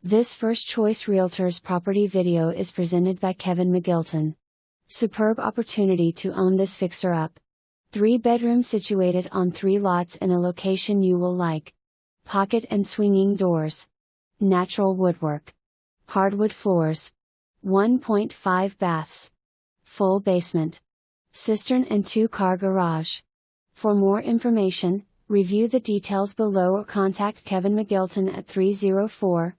This First Choice Realtors property video is presented by Kevin McGilton. Superb opportunity to own this fixer-up. 3-bedroom situated on 3 lots in a location you will like. Pocket and swinging doors. Natural woodwork. Hardwood floors. 1.5 baths. Full basement. Cistern and 2-car garage. For more information, review the details below or contact Kevin McGilton at 304-242-9601.